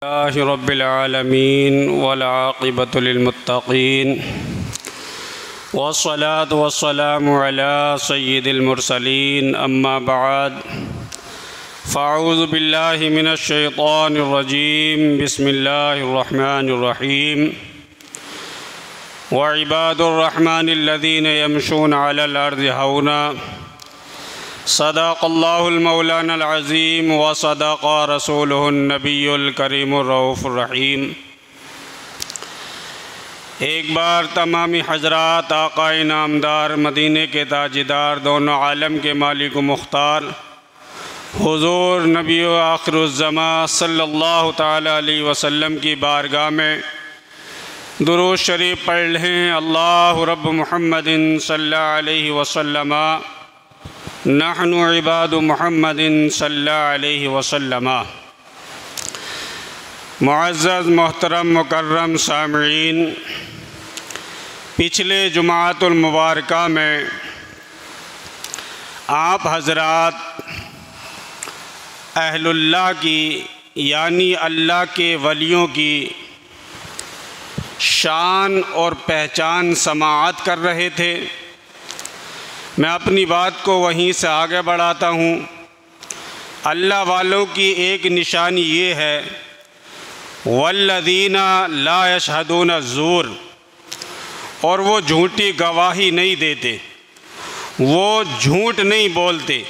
रब्बिल आलमीन वल आक़िबतु लिल मुत्तक़ीन वस्सलातु वस्सलामु अला सय्यिदिल मुरसलीन अम्मा बअद फ़अऊज़ु बिल्लाहि मिनश शैतानिर रजीम बिस्मिल्लाहिर रहमानिर रहीम व इबादुर रहमानिल लज़ीना यमशूना अलल अर्ज़ि हौना सदक़ल्लाहुल मौलानल अज़ीम व सदक़ रसूलुहुन नबियुल करीमुर रऊफ़ुर रहीम। एक बार तमामी हज़रात आक़ाए नामदार मदीने के ताजदार दोनों आलम के मालिक मुख्तार हुज़ूर नबी आखिरुज़्ज़मा सल्लल्लाहु तआला अलैहि वसल्लम की बारगाह में दुरूद शरीफ पढ़ लें। अल्लाहु रब्ब मुहम्मदिन सल्लल्लाहु अलैहि वसल्लम नहनु इबादु मुहम्मदिन सल्लल्लाहु अलैहि वसल्लम। मुअज़्ज़ज़ मोहतरम मुकर्रम सामिईन, पिछले जुमाअतुल मुबारका में आप हज़रात अहलुल्लाह की यानी अल्लाह के वलियों की शान और पहचान समाअत कर रहे थे। मैं अपनी बात को वहीं से आगे बढ़ाता हूँ। अल्लाह वालों की एक निशानी ये है वल्लज़ीना ला यशहदून ज़ूर, और वो झूठी गवाही नहीं देते, वो झूठ नहीं बोलते,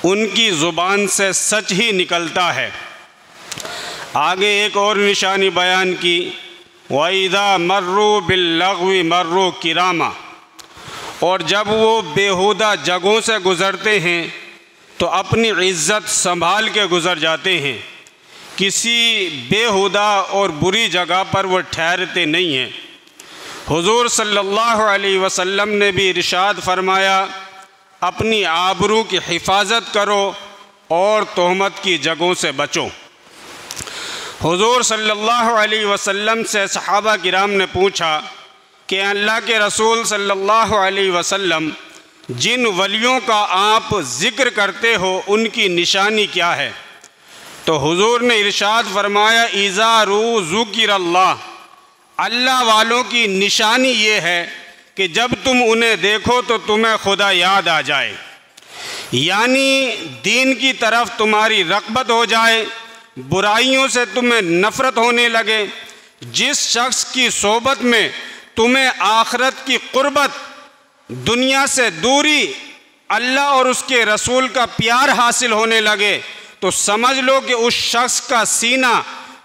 उनकी ज़ुबान से सच ही निकलता है। आगे एक और निशानी बयान की वइज़ा मर्रू बिल्लग़्वी मर्रू किरामा, और जब वो बेहुदा जगहों से गुज़रते हैं तो अपनी इज़्ज़त संभाल के गुज़र जाते हैं, किसी बेहुदा और बुरी जगह पर वो ठहरते नहीं हैं। हुज़ूर सल्लल्लाहु अलैहि वसल्लम ने भी इरशाद फरमाया, अपनी आबरू की हिफाजत करो और तोहमत की जगहों से बचो। हुज़ूर सल्लल्लाहु अलैहि वसल्लम से सहाबा किराम ने पूछा कि अल्लाह के रसूल सल्लल्लाहु अलैहि वसल्लम, जिन वलियों का आप ज़िक्र करते हो उनकी निशानी क्या है? तो हुज़ूर ने इरशाद फरमाया, इज़ारू ज़ुकिरल्लाह, अल्लाह वालों की निशानी ये है कि जब तुम उन्हें देखो तो तुम्हें खुदा याद आ जाए, यानी दीन की तरफ तुम्हारी रग़बत हो जाए, बुराइयों से तुम्हें नफ़रत होने लगे। जिस शख्स की सोबत में तुम्हें आखिरत की क़ुर्बत, दुनिया से दूरी, अल्लाह और उसके रसूल का प्यार हासिल होने लगे तो समझ लो कि उस शख्स का सीना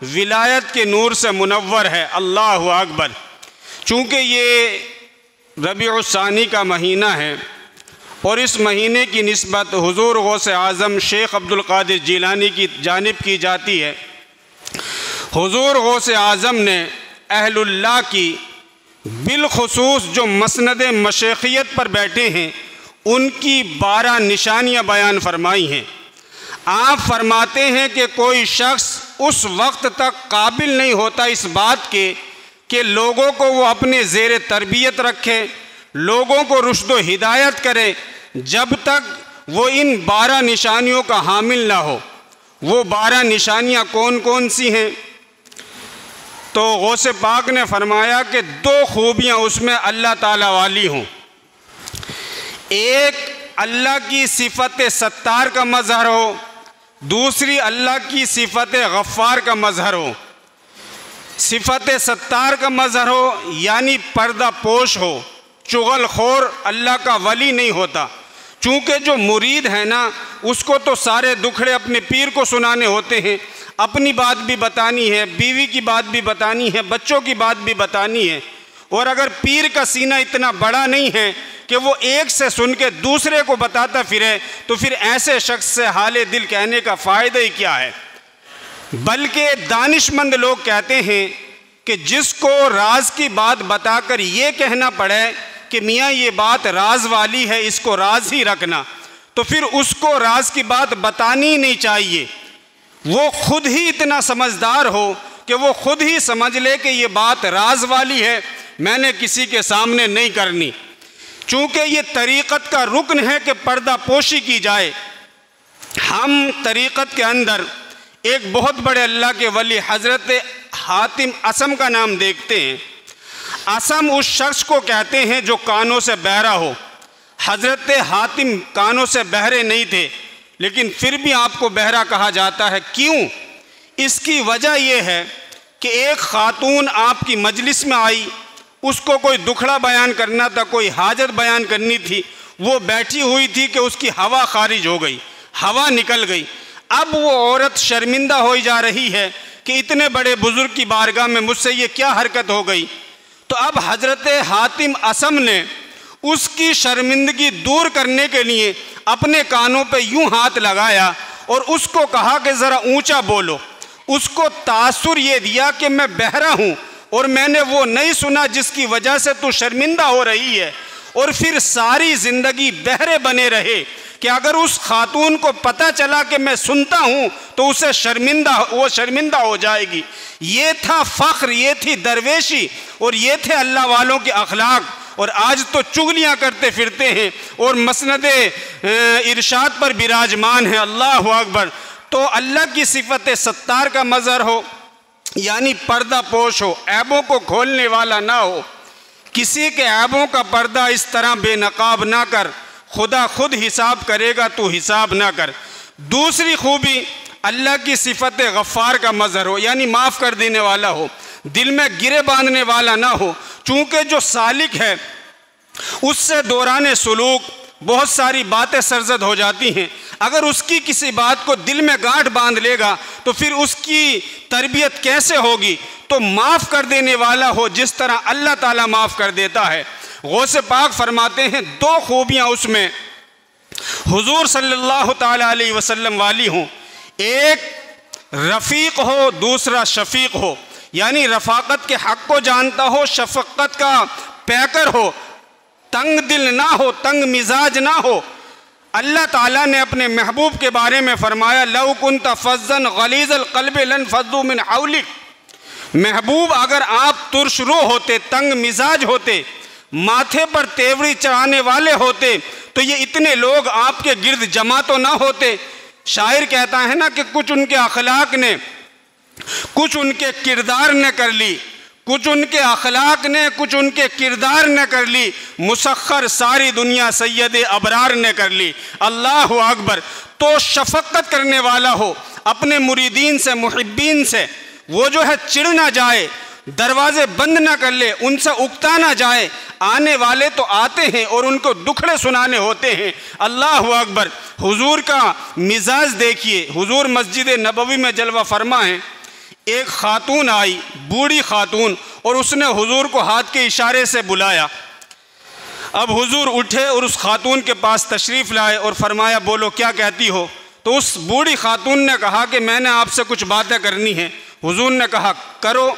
विलायत के नूर से मुनव्वर है। अल्लाहु अकबर। चूँकि ये रबीउस्सानी का महीना है और इस महीने की निस्बत हुज़ूर गौसे आज़म शेख अब्दुल क़ादिर जीलानी की जानिब की जाती है। हुज़ूर गौसे आज़म ने अहलुल्लाह की बिलखुसूस जो मसनद मशैखियत पर बैठे हैं उनकी 12 निशानियाँ बयान फरमाई हैं। आप फरमाते हैं कि कोई शख्स उस वक्त तक काबिल नहीं होता इस बात के कि लोगों को वो अपने ज़ेर तरबियत रखे, लोगों को रुश्द व हिदायत करे, जब तक वो इन 12 निशानियों का हामिल ना हो। वो 12 निशानियाँ कौन कौन सी हैं? तो गौसे पाक ने फरमाया कि 2 खूबियाँ उसमें अल्लाह ताला वाली हों। एक अल्लाह की सिफ़त सत्तार का मज़हर हो, दूसरी अल्लाह की सिफ़त गफ़्फ़ार का मज़हर हो। सिफ़त सत्तार का मज़हर हो यानी पर्दा पोश हो, चुगलखोर अल्लाह का वली नहीं होता। चूँकि जो मुरीद है ना, उसको तो सारे दुखड़े अपने पीर को सुनाने होते हैं, अपनी बात भी बतानी है, बीवी की बात भी बतानी है, बच्चों की बात भी बतानी है। और अगर पीर का सीना इतना बड़ा नहीं है कि वो एक से सुन के दूसरे को बताता फिरे, तो फिर ऐसे शख्स से हाले दिल कहने का फ़ायदा ही क्या है? बल्कि दानिशमंद लोग कहते हैं कि जिसको राज की बात बताकर ये कहना पड़े कि मियाँ ये बात राज वाली है, इसको राज ही रखना, तो फिर उसको राज की बात बतानी ही नहीं चाहिए। वो खुद ही इतना समझदार हो कि वो खुद ही समझ ले कि ये बात राज वाली है, मैंने किसी के सामने नहीं करनी। चूँकि ये तरीक़त का रुकन है कि पर्दा पोशी की जाए। हम तरीक़त के अंदर एक बहुत बड़े अल्लाह के वली हज़रत हातिम असम का नाम देखते हैं। असम उस शख्स को कहते हैं जो कानों से बहरा हो। हज़रत हातिम कानों से बहरे नहीं थे, लेकिन फिर भी आपको बहरा कहा जाता है। क्यों? इसकी वजह यह है कि एक ख़ातून आपकी मजलिस में आई, उसको कोई दुखड़ा बयान करना था, कोई हाजत बयान करनी थी। वो बैठी हुई थी कि उसकी हवा खारिज हो गई, हवा निकल गई। अब वो औरत शर्मिंदा हो जा रही है कि इतने बड़े बुज़ुर्ग की बारगाह में मुझसे ये क्या हरकत हो गई। तो अब हज़रत हातिम असम ने उसकी शर्मिंदगी दूर करने के लिए अपने कानों पे यूं हाथ लगाया और उसको कहा कि ज़रा ऊंचा बोलो। उसको तासुर ये दिया कि मैं बहरा हूँ और मैंने वो नहीं सुना जिसकी वजह से तू शर्मिंदा हो रही है। और फिर सारी ज़िंदगी बहरे बने रहे कि अगर उस खातून को पता चला कि मैं सुनता हूँ तो उसे वो शर्मिंदा हो जाएगी। ये था फ़ख्र, ये थी दरवेशी और ये थे अल्लाह वालों के अखलाक। और आज तो चुगलियाँ करते फिरते हैं और मसनदे इरशाद पर विराजमान है। अल्लाह अकबर। तो अल्लाह की सिफत सत्तार का मज़हर हो, यानी पर्दा पोश हो, ऐबों को खोलने वाला ना हो। किसी के ऐबों का पर्दा इस तरह बेनकाब ना कर, खुदा खुद हिसाब करेगा, तू हिसाब ना कर। दूसरी खूबी अल्लाह की सिफत गफ़ार का मज़हर हो, यानी माफ़ कर देने वाला हो, दिल में गिरे बांधने वाला ना हो। चूँकि जो सालिक है उससे दौरान सुलूक बहुत सारी बातें सरजद हो जाती हैं। अगर उसकी किसी बात को दिल में गांठ बांध लेगा तो फिर उसकी तरबियत कैसे होगी। तो माफ़ कर देने वाला हो जिस तरह अल्लाह ताला माफ़ कर देता है। गौसे पाक फरमाते हैं दो खूबियाँ उसमें हुजूर सल्लल्लाहु ताला अलैहि वसल्लम वाली हों, एक रफ़ीक हो, दूसरा शफ़ीक हो, यानी रफ़ाकत के हक़ को जानता हो, शफ़क़त का पैकर हो, तंग दिल ना हो, तंग मिजाज ना हो। अल्लाह ताला ने अपने महबूब के बारे में फरमाया लौ कुन्त फ़ज़्ज़न गलीज़ल क़ल्बि लन फ़ज़्ज़ू मिन हौलिक। महबूब अगर आप तुर्शरो होते, तंग मिजाज होते, माथे पर तेवरी चढ़ाने वाले होते तो ये इतने लोग आपके गिर्द जमा तो ना होते। शायर कहता है ना कि कुछ उनके अखलाक ने, कुछ उनके किरदार ने कर ली, कुछ उनके अखलाक ने, कुछ उनके किरदार ने कर ली, मुसख्खर सारी दुनिया सैयद अबरार ने कर ली। अल्लाह अकबर। तो शफ़क़त करने वाला हो अपने मुरीदीन से, मुहिब्बीन से, वो जो है चिढ़ ना जाए, दरवाजे बंद ना कर ले, उनसे उकता ना जाए। आने वाले तो आते हैं और उनको दुखड़े सुनाने होते हैं। अल्लाह अकबर। हुजूर का मिजाज देखिए, हुजूर मस्जिद नबवी में जलवा फरमा है। एक खातून आई, बूढ़ी खातून, और उसने हुजूर को हाथ के इशारे से बुलाया। अब हुजूर उठे और उस खातून के पास तशरीफ़ लाए और फरमाया बोलो क्या कहती हो। तो उस बूढ़ी खातून ने कहा कि मैंने आपसे कुछ बातें करनी है। हुजूर ने कहा करो।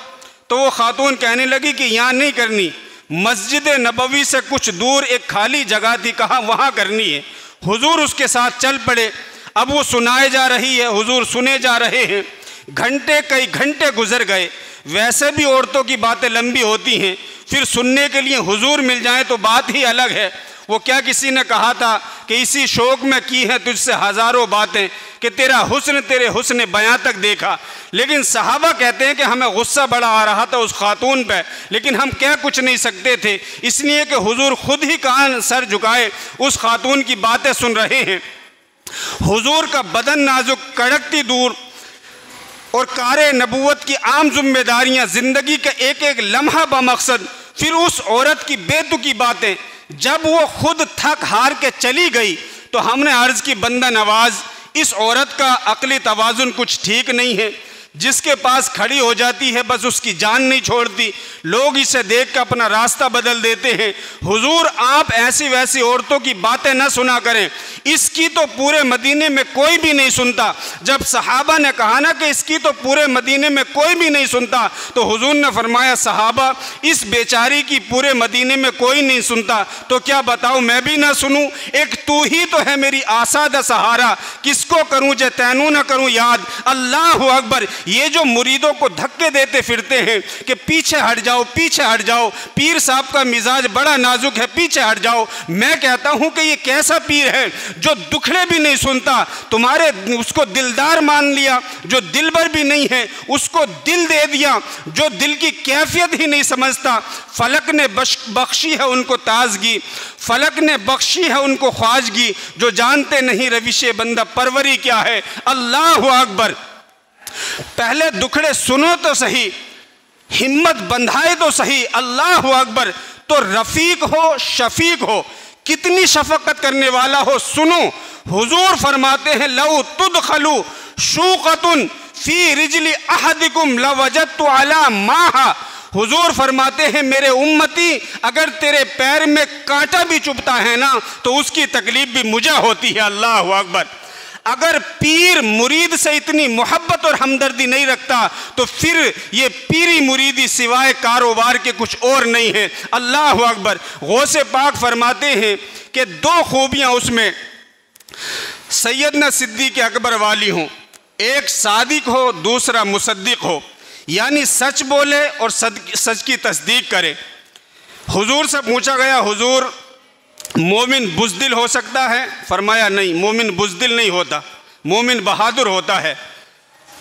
तो वो खातून कहने लगी कि यहाँ नहीं करनी, मस्जिद नबवी से कुछ दूर एक खाली जगह थी, कहा वहाँ करनी है। हुजूर उसके साथ चल पड़े। अब वो सुनाए जा रही है, हुजूर सुने जा रहे हैं। घंटे कई घंटे गुजर गए। वैसे भी औरतों की बातें लंबी होती हैं, फिर सुनने के लिए हुजूर मिल जाए तो बात ही अलग है। वो क्या किसी ने कहा था कि इसी शौक़ में की है तुझसे हज़ारों बातें कि तेरा हुस्न तेरे हुस्न बयां तक देखा। लेकिन सहाबा कहते हैं कि हमें गुस्सा बड़ा आ रहा था उस खातून पे, लेकिन हम कह कुछ नहीं सकते थे, इसलिए कि हुजूर खुद ही कान सर झुकाए उस खातून की बातें सुन रहे हैं। हुजूर का बदन नाजुक, कड़कती दूर और कारे नबूवत की आम जिम्मेदारियाँ, ज़िंदगी का एक एक लम्हा बमकसद। फिर उस औरत की बेतुकी बातें। जब वो खुद थक हार के चली गई तो हमने अर्ज़ की बंदा नवाज, इस औरत का अक्ली तवाज़ुन कुछ ठीक नहीं है। जिसके पास खड़ी हो जाती है बस उसकी जान नहीं छोड़ती। लोग इसे देख कर अपना रास्ता बदल देते हैं। हुजूर आप ऐसी वैसी औरतों की बातें न सुना करें, इसकी तो पूरे मदीने में कोई भी नहीं सुनता। जब सहाबा ने कहा ना कि इसकी तो पूरे मदीने में कोई भी नहीं सुनता, तो हुजूर ने फरमाया सहाबा इस बेचारी की पूरे मदीने में कोई नहीं सुनता तो क्या बताऊँ मैं भी ना सुनूँ। एक तू ही तो है मेरी आसाद सहारा, किसको करूँ जे तैनू न करूँ याद। अल्लाह अकबर। ये जो मुरीदों को धक्के देते फिरते हैं कि पीछे हट जाओ, पीछे हट जाओ, पीर साहब का मिजाज बड़ा नाजुक है, पीछे हट जाओ, मैं कहता हूं कि ये कैसा पीर है जो दुखड़े भी नहीं सुनता, तुम्हारे उसको दिलदार मान लिया, जो दिलबर भी नहीं है उसको दिल दे दिया, जो दिल की कैफियत ही नहीं समझता। फलक ने बख्शी है उनको ताजगी, फलक ने बख्शी है उनको ख्वाजगी, जो जानते नहीं रविशे बंदा परवरी क्या है। अल्लाह अकबर। पहले दुखड़े सुनो तो सही, हिम्मत बंधाए तो सही। अल्लाह अकबर। तो रफ़ीक हो, शफीक हो, कितनी शफकत करने वाला हो, सुनो। हुजूर फरमाते हैं लौ तुदखलू शूक़तुन फी रिजली अहदिकुम लवजदतु अला माहा। हुजूर फरमाते हैं मेरे उम्मती, अगर तेरे पैर में कांटा भी चुभता है ना तो उसकी तकलीफ भी मुझे होती है। अल्लाह अकबर। अगर पीर मुरीद से इतनी मोहब्बत और हमदर्दी नहीं रखता तो फिर ये पीरी मुरीदी सिवाय कारोबार के कुछ और नहीं है। अल्लाह अकबर। गौसे पाक फरमाते हैं कि दो खूबियाँ उसमें सैयदना सिद्दीक़ अकबर वाली हों, एक सादिक हो, दूसरा मुसद्दिक हो, यानी सच बोले और सच की तस्दीक करे। हुजूर से पूछा गया, हुजूर मोमिन बुज़दिल हो सकता है? फरमाया नहीं, मोमिन बुज़दिल नहीं होता, मोमिन बहादुर होता है।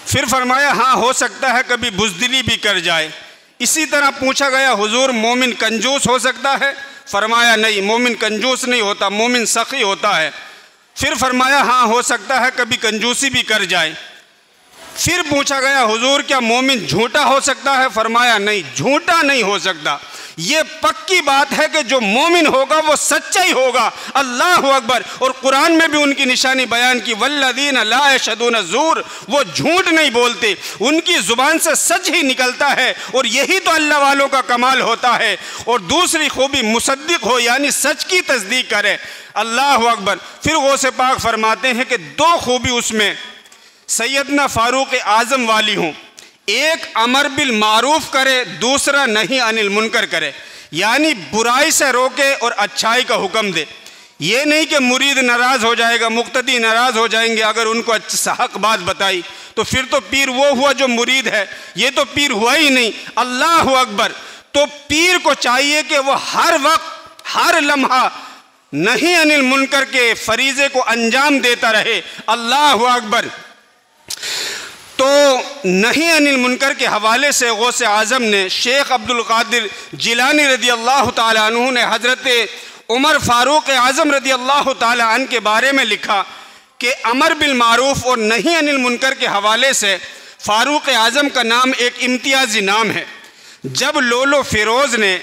फिर फरमाया हाँ हो सकता है कभी बुज़दिली भी कर जाए। इसी तरह पूछा गया, हुजूर मोमिन कंजूस हो सकता है? फरमाया नहीं, मोमिन कंजूस नहीं होता, मोमिन सखी होता है। फिर फरमाया हाँ हो सकता है कभी कंजूसी भी कर जाए। फिर पूछा गया, हुजूर क्या मोमिन झूठा हो सकता है? फरमाया नहीं, झूठा नहीं हो सकता। ये पक्की बात है कि जो मोमिन होगा वो सच्चा ही होगा। अल्लाह अकबर। और कुरान में भी उनकी निशानी बयान की, वल्लदीन ला यशहदून ज़ूर, वो झूठ नहीं बोलते, उनकी ज़ुबान से सच ही निकलता है, और यही तो अल्लाह वालों का कमाल होता है। और दूसरी खूबी मुसद्दिक हो, यानी सच की तस्दीक करे। अल्लाह अकबर। फिर गौसे पाक फरमाते हैं कि दो खूबी उसमें सैयदना फ़ारूक आज़म वाली हूँ, एक अमर बिल मारूफ करे, दूसरा नहीं अनिल मुनकर करे, यानी बुराई से रोके और अच्छाई का हुक्म दे। ये नहीं कि मुरीद नाराज़ हो जाएगा, मुक्तदी नाराज़ हो जाएंगे अगर उनको अच्छा हक बात बताई, तो फिर तो पीर वो हुआ जो मुरीद है, ये तो पीर हुआ ही नहीं। अल्लाह अकबर। तो पीर को चाहिए कि वो हर वक्त हर लम्हा नहीं अनिल मुनकर के फरीज़े को अंजाम देता रहे। अल्लाह अकबर। तो नहीं अनिल मुनकर के हवाले से गौसे आज़म ने शेख अब्दुल कादिर जिलानी रदी अल्लाह ताला अन्हु ने हज़रत उमर फ़ारूक आज़म रदी अल्लाह ताला अन्हु के बारे में लिखा कि अमर बिल मारूफ और नहीं अनिल मुनकर के हवाले से फ़ारूक आज़म का नाम एक इम्तियाज़ी नाम है। जब लोलो फ़िरोज़ ने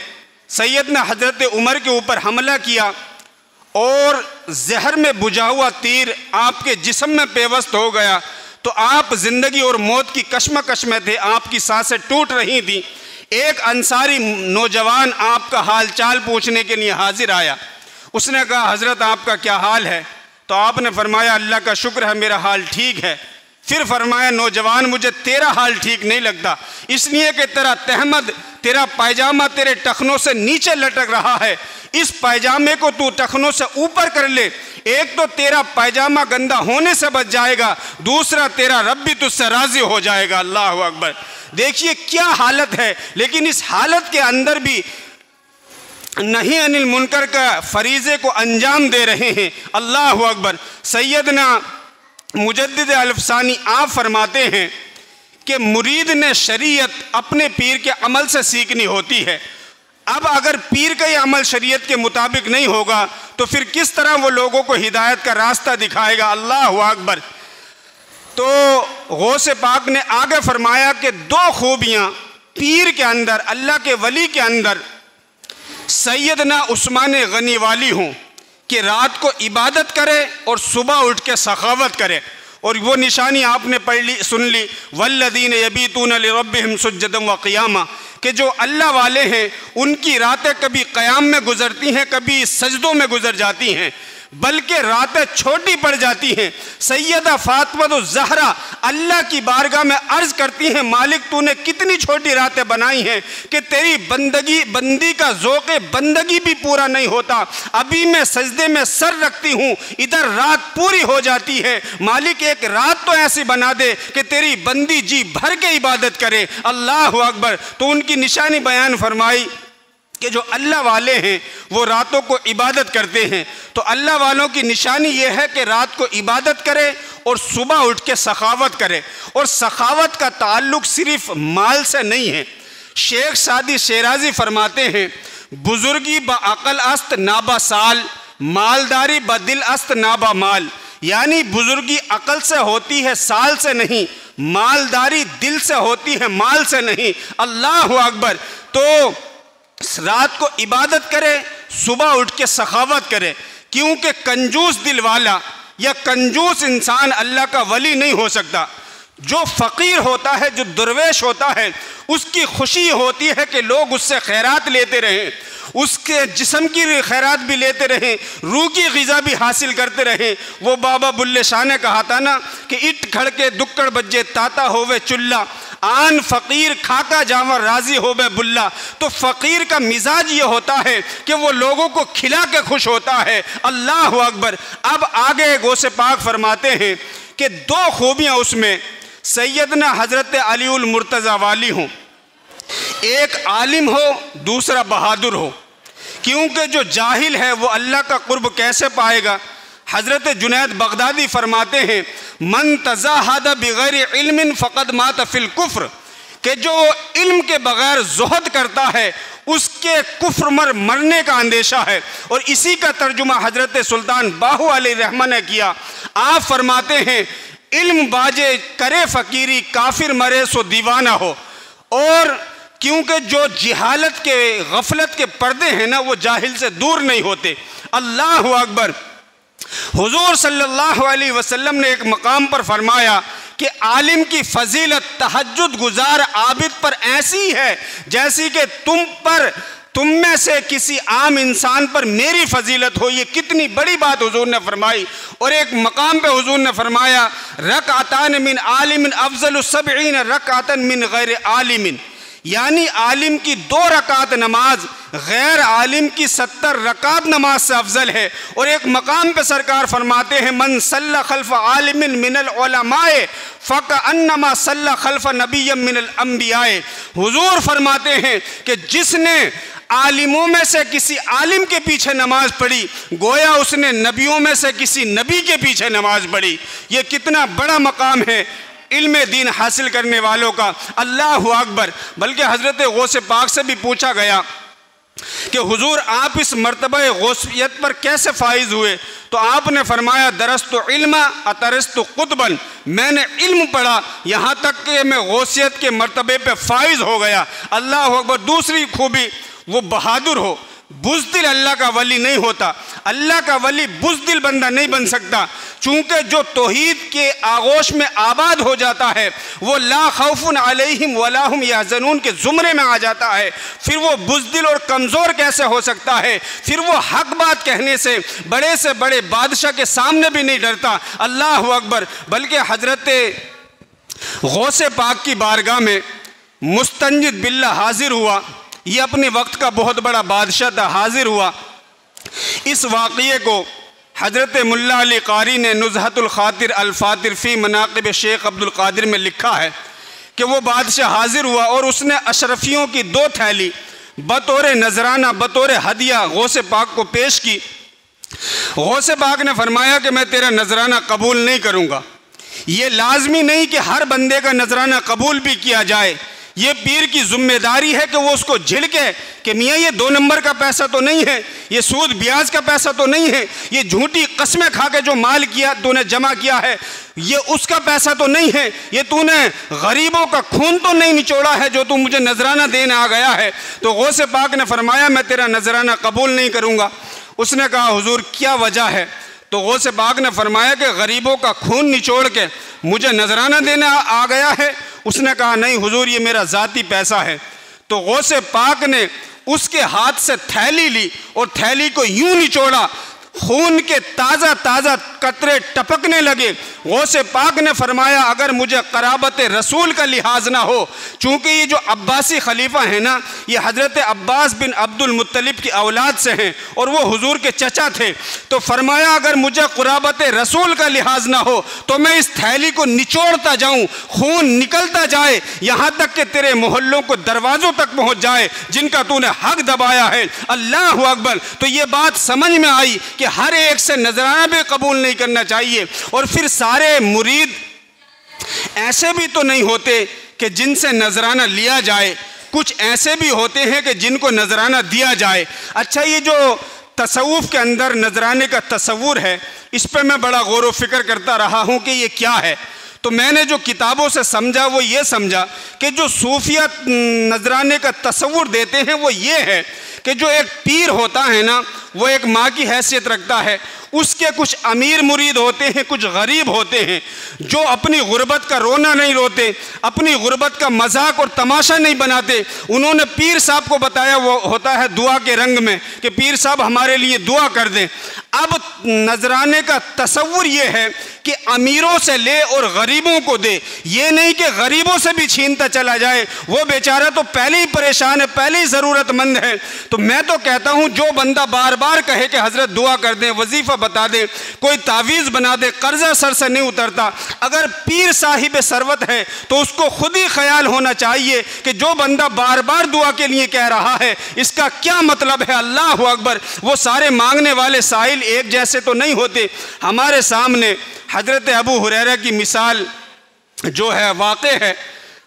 सैयदना हज़रत उमर के ऊपर हमला किया और जहर में बुझा हुआ तीर आपके जिस्म में पेवस्त हो गया, तो आप ज़िंदगी और मौत की कश्मकश में थे, आपकी सांसें टूट रही थी। एक अंसारी नौजवान आपका हाल चाल पूछने के लिए हाजिर आया। उसने कहा, हज़रत आपका क्या हाल है? तो आपने फरमाया, अल्लाह का शुक्र है मेरा हाल ठीक है। फिर फरमाया, नौजवान मुझे तेरा हाल ठीक नहीं लगता, इसलिए कि तेरा तहमद, तेरा पायजामा तेरे टखनों से नीचे लटक रहा है, इस पायजामे को तू टखनों से ऊपर कर ले। एक तो तेरा पायजामा गंदा होने से बच जाएगा, दूसरा तेरा रब भी तुझसे राज़ी हो जाएगा। अल्लाह अकबर। देखिए क्या हालत है, लेकिन इस हालत के अंदर भी नहीं अनिल मुनकर का फरीज़े को अंजाम दे रहे हैं। अल्लाह अकबर। सैयदना मुजद्दिद अल-अफ़सानी आप फरमाते हैं कि मुरीद ने शरीयत अपने पीर के अमल से सीखनी होती है। अब अगर पीर का ये अमल शरीयत के मुताबिक नहीं होगा तो फिर किस तरह वो लोगों को हिदायत का रास्ता दिखाएगा। अल्लाह अकबर। तो गौसे पाक ने आगे फरमाया कि दो खूबियाँ पीर के अंदर, अल्लाह के वली के अंदर सैयदना उस्मान गनी वाली हूँ कि रात को इबादत करे और सुबह उठ के सखावत करे। और वो निशानी आपने पढ़ ली, सुन ली, वल्लदीन यबीतून लिरब्बिहिम सुज्जदन व क़ियामा, कि जो अल्लाह वाले हैं उनकी रातें कभी क़याम में गुज़रती हैं, कभी सजदों में गुज़र जाती हैं। बल्कि रातें छोटी पड़ जाती हैं। सैयदा फातिमा तो ज़हरा अल्लाह की बारगाह में अर्ज़ करती हैं, मालिक तूने कितनी छोटी रातें बनाई हैं कि तेरी बंदी का ज़ौक़े बंदगी भी पूरा नहीं होता। अभी मैं सजदे में सर रखती हूँ, इधर रात पूरी हो जाती है। मालिक एक रात तो ऐसी बना दे कि तेरी बंदी जी भर के इबादत करे। अल्लाह अकबर। तो उनकी निशानी बयान फरमाई कि जो अल्लाह वाले हैं वो रातों को इबादत करते हैं। तो अल्लाह वालों की निशानी ये है कि रात को इबादत करे और सुबह उठ के सखावत करे। और सखावत का ताल्लुक सिर्फ माल से नहीं है। शेख सादी शेराजी फरमाते हैं, बुजुर्गी ब अक़ल अस्त नाबा साल, मालदारी ब दिल अस्त नाबा माल। यानी बुजुर्गी अकल से होती है, साल से नहीं। मालदारी दिल से होती है, माल से नहीं। अल्लाह अकबर। तो रात को इबादत करे, सुबह उठ के सखावत करे, क्योंकि कंजूस दिल वाला या कंजूस इंसान अल्लाह का वली नहीं हो सकता। जो फ़कीर होता है, जो दरवेश होता है, उसकी खुशी होती है कि लोग उससे खैरात लेते रहें, उसके जिस्म की खैरात भी लेते रहें, रूह की ग़िज़ा भी हासिल करते रहें। वो बाबा बुल्ले शाह ने कहा था ना कि इट खड़के दुक्कड़ बज्जे ताता होवे चुल्ला, आन फ़कीर खाका जावर राज़ी होवे बुल्ला। तो फ़कीर का मिजाज ये होता है कि वो लोगों को खिला के खुश होता है। अल्लाह अकबर। अब आगे गौसे पाक फरमाते हैं कि दो खूबियाँ उसमें सैयदना हज़रत अलीउल मुर्तज़ा वाली हों, एक आलिम हो, दूसरा बहादुर हो। क्योंकि जो जाहिल है वो अल्लाह का कुर्ब कैसे पाएगा। हज़रत जुनैद बगदादी फरमाते हैं, मन तज़ाहद बिगैर इल्मिन फ़क़द मात फ़िल कुफ्र, कि जो इल्म के बगैर ज़ुहद करता है उसके कुफ्र मरने का अंदेशा है। और इसी का तर्जुमा हज़रत सुल्तान बाहू अलैहिर्रहमा ने किया। आप फरमाते हैं, इल्म बाजे करे फ़कीरी, काफिर मरे सो दीवाना हो। और क्योंकि जो जिहालत के गफलत के पर्दे हैं ना, वो जाहिल से दूर नहीं होते। अल्लाह अकबर। हुजूर सल्लल्लाहु अलैहि वसल्लम ने एक मकाम पर फरमाया कि आलिम की फजीलत तहज्जुद गुजार आबिद पर ऐसी है जैसी कि तुम में से किसी आम इंसान पर मेरी फजीलत हो। ये कितनी बड़ी बात हुजूर ने फरमाई। और एक मकाम पे हुजूर ने फरमाया, रकअतान मिन आलिमिन अफजलु सबईन रकअतन मिन गैर आलिमिन, यानी आलिम की 2 रकात नमाज गैर आलिम की 70 रकात नमाज से अफजल है। और एक मकाम पे सरकार फरमाते हैं, मन सल्ला खल्फ आलिमिन मिनल उलमाए फ़कअन्नमा सल्ला खल्फ नबिय्यम मिनल अंबियाए। हुजूर फरमाते हैं कि जिसने आलिमों में से किसी आलिम के पीछे नमाज पढ़ी, गोया उसने नबियों में से किसी नबी के पीछे नमाज पढ़ी। ये कितना बड़ा मकाम है इल्म दीन हासिल करने वालों का। अल्लाह अकबर। बल्कि हज़रत गौसे पाक से भी पूछा गया कि हुजूर आप इस मर्तबा गौसियत पर कैसे फाइज हुए। तो आपने फरमाया, दरस्तु इल्मा अतरस्तु कुतबन, मैंने इल्म पढ़ा यहाँ तक कि मैं गौसियत के मर्तबे पे फाइज हो गया। अल्लाह अकबर। दूसरी खूबी, वो बहादुर हो। बुज़दिल अल्लाह का वली नहीं होता। अल्लाह का वली बुज़दिल बंदा नहीं बन सकता, चूँकि जो तौहीद के आगोश में आबाद हो जाता है वो ला खौफुन अलैहिम वला हुम यहज़नून के ज़ुमरे में आ जाता है। फिर वो बुज़दिल और कमज़ोर कैसे हो सकता है। फिर वो हक बात कहने से बड़े बादशाह के सामने भी नहीं डरता। अल्लाह अकबर। बल्कि हज़रत गौसे पाक की बारगाह में मुस्तंजिद बिल्ला हाजिर हुआ। ये अपने वक्त का बहुत बड़ा बादशाह था, हाजिर हुआ। इस वाक़ये को हज़रत मुल्ला अली कारी ने नुज़हतुल ख़ातिर अल-फ़ातिर फ़ी मनाक़िब शेख अब्दुल क़ादिर में लिखा है कि वो बादशाह हाजिर हुआ और उसने अशरफियों की 2 थैली बतौर नजराना, बतौर हदिया गौसे पाक को पेश की। गौसे पाक ने फरमाया कि मैं तेरा नजराना कबूल नहीं करूँगा। ये लाजमी नहीं कि हर बंदे का नजराना कबूल भी किया जाए। ये पीर की जिम्मेदारी है कि वो उसको झिड़के कि मियाँ ये 2 नंबर का पैसा तो नहीं है, ये सूद ब्याज का पैसा तो नहीं है, ये झूठी कस्में खा के जो माल किया तूने जमा किया है ये उसका पैसा तो नहीं है, ये तूने गरीबों का खून तो नहीं निचोड़ा है जो तू मुझे नजराना देने आ गया है। तो गौसे पाक ने फरमाया मैं तेरा नजराना कबूल नहीं करूँगा। उसने कहा हुजूर क्या वजह है। तो गौसे पाक ने फरमाया कि गरीबों का खून निचोड़ के मुझे नजराना देने आ गया है। उसने कहा नहीं हुजूर ये मेरा ज़ाती पैसा है। तो गौसे पाक ने उसके हाथ से थैली ली और थैली को यूं निचोड़ा खून के ताज़ा ताज़ा कतरे टपकने लगे। गौसे पाक ने फरमाया अगर मुझे क़राबत रसूल का लिहाज ना हो, चूँकि ये जो अब्बासी खलीफा है ना, ये हज़रत अब्बास बिन अब्दुल मुत्तलिब की औलाद से हैं और वो हुजूर के चचा थे, तो फरमाया अगर मुझे क़राबत रसूल का लिहाज ना हो तो मैं इस थैली को निचोड़ता जाऊँ, खून निकलता जाए, यहाँ तक कि तेरे मोहल्लों को दरवाज़ों तक पहुँच जाए जिनका तूने हक दबाया है। अल्लाह अकबर। तो ये बात समझ में आई कि हर एक से नजराना भी कबूल नहीं करना चाहिए। और फिर सारे मुरीद ऐसे भी तो नहीं होते कि जिनसे नजराना लिया जाए, कुछ ऐसे भी होते हैं कि जिनको नजराना दिया जाए। अच्छा, ये जो तसव्वुफ़ के अंदर नजराने का तसव्वुर है, इस पर मैं बड़ा गौर व फिक्र करता रहा हूँ कि ये क्या है। तो मैंने जो किताबों से समझा वो ये समझा कि जो सूफिया नजराने का तसव्वुर देते हैं वो ये है कि जो एक पीर होता है ना, वो एक माँ की हैसियत रखता है, उसके कुछ अमीर मुरीद होते हैं, कुछ गरीब होते हैं जो अपनी गुर्बत का रोना नहीं रोते, अपनी गुर्बत का मजाक और तमाशा नहीं बनाते। उन्होंने पीर साहब को बताया, वो होता है दुआ के रंग में, कि पीर साहब हमारे लिए दुआ कर दें। अब नजराने का तसव्वुर ये है कि अमीरों से ले और गरीबों को दे, ये नहीं कि गरीबों से भी छीनता चला जाए, वो बेचारा तो पहले ही परेशान है, पहले ही ज़रूरतमंद है। तो मैं तो कहता हूँ जो बंदा बार बार कहे कि हज़रत दुआ कर दें, वजीफ़ा बता दे, कोई तावीज़ बना दे, कर्जा सर से नहीं उतरता। अगर पीर साहिब सरवत है तो उसको खुद ही ख्याल होना चाहिए कि जो बंदा बार बार दुआ के लिए कह रहा है इसका क्या मतलब है। अल्लाह अकबर। वो सारे मांगने वाले साहिल एक जैसे तो नहीं होते। हमारे सामने हज़रत अबू हुरैरा की मिसाल जो है वाक़े है।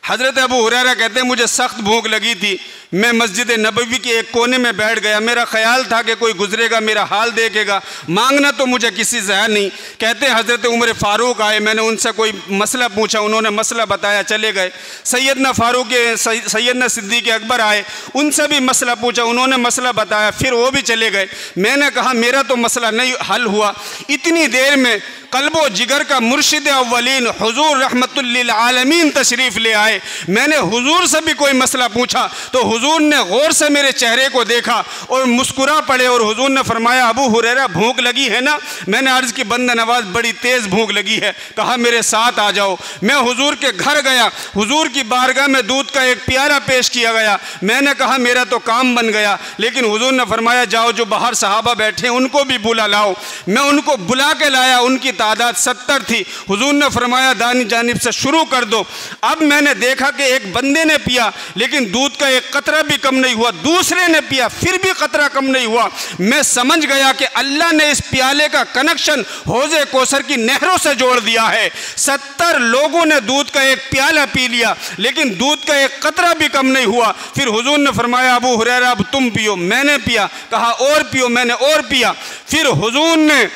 हज़रत अबू हुरैरा कहते हैं मुझे सख्त भूख लगी थी, मैं मस्जिद नबवी के एक कोने में बैठ गया, मेरा ख्याल था कि कोई गुजरेगा मेरा हाल देखेगा, मांगना तो मुझे किसी से है नहीं। कहते हैं हज़रत उमर फ़ारूक आए, मैंने उनसे कोई मसला पूछा, उन्होंने मसला बताया, चले गए। सैयदना फ़ारूक सैयदना सिद्दीक़ अकबर आए, उनसे भी मसला पूछा, उन्होंने मसला बताया, फिर वो भी चले गए। मैंने कहा मेरा तो मसला नहीं हल हुआ। इतनी देर में कल्बो जिगर का मुर्शिद अव्वलीन हुजूर रहमतुल लिल आलमीन तशरीफ़ ले आए। मैंने हुजूर से भी कोई मसला पूछा तो हुजूर ने गौर से मेरे चेहरे को देखा और मुस्कुरा पड़े और हुजूर ने फरमाया अबू हुरैरा भूख लगी है ना? मैंने अर्ज़ की बंद नवाज बड़ी तेज़ भूख लगी है। कहा मेरे साथ आ जाओ। मैं हुजूर के घर गया, हुजूर की बारगाह में दूध का एक प्याला पेश किया गया। मैंने कहा मेरा तो काम बन गया, लेकिन हुजूर ने फरमाया जाओ जो बाहर सहाबा बैठे हैं उनको भी बुला लाओ। मैं उनको बुला के लाया, उनकी तादाद 70 थी। हुजूर ने फरमाया दानी जानिब से शुरू कर दो। अब मैंने देखा कि एक बंदे ने पिया लेकिन दूध का एक कतरा भी कम नहीं हुआ, दूसरे ने पिया फिर भी कतरा कम नहीं हुआ। मैं समझ गया कि अल्लाह ने इस प्याले का कनेक्शन हौज़े कौसर की नहरों से जोड़ दिया है। 70 लोगों ने दूध का एक प्याला पी लिया लेकिन दूध का एक कतरा भी कम नहीं हुआ। फिर हुजूर ने फरमाया अबू हुरैरा अब तुम पियो। मैंने पिया। कहा और पियो। मैंने और पिया। फिर हुजूर ने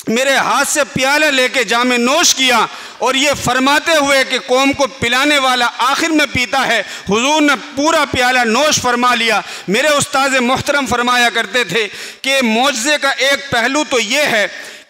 मेरे हाथ से प्याला लेके जामे नोश किया और ये फरमाते हुए कि कौम को पिलाने वाला आखिर में पीता है, हुजूर ने पूरा प्याला नोश फरमा लिया। मेरे उस्ताद मोहतरम फरमाया करते थे कि मौजज़े का एक पहलू तो ये है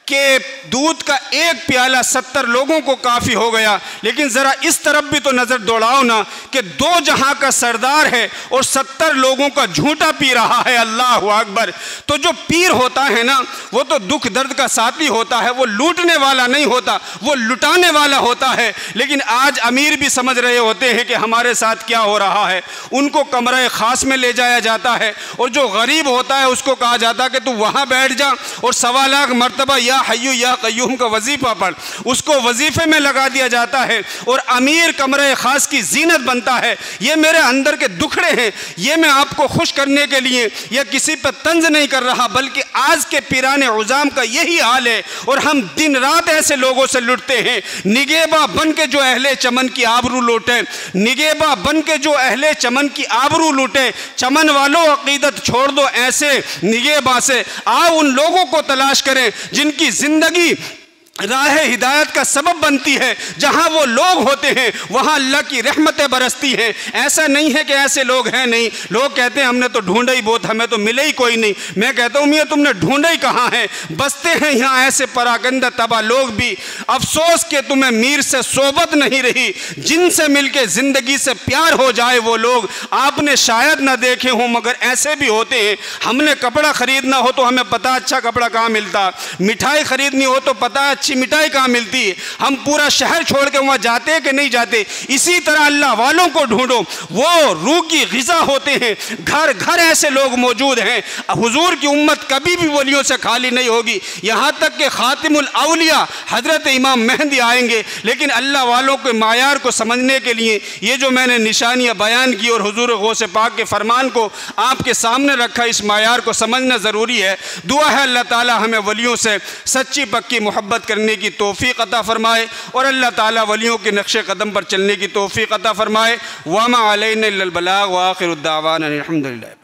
कि दूध का एक प्याला 70 लोगों को काफ़ी हो गया, लेकिन ज़रा इस तरफ भी तो नज़र दौड़ाओ ना कि 2 जहां का सरदार है और 70 लोगों का झूठा पी रहा है। अल्लाह अकबर। तो जो पीर होता है ना वो तो दुख दर्द का साथी होता है, वो लूटने वाला नहीं होता, वो लुटाने वाला होता है। लेकिन आज अमीर भी समझ रहे होते हैं कि हमारे साथ क्या हो रहा है, उनको कमरे ख़ास में ले जाया जाता है और जो गरीब होता है उसको कहा जाता है कि तू वहाँ बैठ जा और 1.25 लाख मरतबा या हय्यू या क़य्यूम का वजीफ़ा पढ़, उसको वजीफ़े में लगा दिया जाता है और अमीर कमरे ख़ास की जीनत बनता है। ये मेरे अंदर के दुखड़े हैं, ये मैं आपको खुश करने के लिए या किसी पर तंज नहीं कर रहा, बल्कि आज के पीराने उज़ाम का यही हाल है और हम दिन रात ऐसे लोगों से लुटते हैं। निगेबा बन के जो अहले चमन की आबरू लूटे, निगेबा बन के जो अहले चमन की आबरू लूटे, चमन वालों अकीदत छोड़ दो ऐसे निगेबा से। आओ उन लोगों को तलाश करें जिनकी ज़िंदगी राह हिदायत का सबब बनती है। जहाँ वो लोग होते हैं वहाँ अल्लाह की रहमतें बरसती हैं। ऐसा नहीं है कि ऐसे लोग हैं नहीं। लोग कहते हैं हमने तो ढूंढा ही बहुत, हमें तो मिले ही कोई नहीं। मैं कहता हूँ मियाँ तुमने ढूंढा ही कहाँ है, बसते हैं यहाँ ऐसे परागंदा तबाह लोग भी। अफसोस के तुम्हें मीर से सोबत नहीं रही, जिनसे मिलके ज़िंदगी से प्यार हो जाए वो लोग आपने शायद ना देखे हों, मगर ऐसे भी होते हैं। हमने कपड़ा ख़रीदना हो तो हमें पता अच्छा कपड़ा कहाँ मिलता, मिठाई ख़रीदनी हो तो पता अच्छी मिठाई कहाँ मिलती है। हम पूरा शहर छोड़ के वहाँ जाते हैं कि नहीं जाते। इसी तरह अल्लाह वालों को ढूंढो, वो रूह की ग़िज़ा होते हैं। घर घर ऐसे लोग मौजूद हैं। हुजूर की उम्मत कभी भी वलियों से खाली नहीं होगी, यहाँ तक कि खातिमुल औलिया हज़रत इमाम मेहदी आएंगे। लेकिन अल्लाह वालों के मायार को समझने के लिए ये जो मैंने निशानियाँ बयान की और हुजूर गौसे पाक के फरमान को आपके सामने रखा, इस मायार को समझना ज़रूरी है। दुआ है अल्लाह ताला हमें वलियों से सच्ची पक्की मोहब्बत करने की तौफीक अता फ़रमाए और अल्लाह ताला वलियों के नक्शे कदम पर चलने की तौफीक अता फ़रमाए। वमा अलैना इल्लल बलाग व आखिरु दावाना अनिल हम्दुलिल्लाह।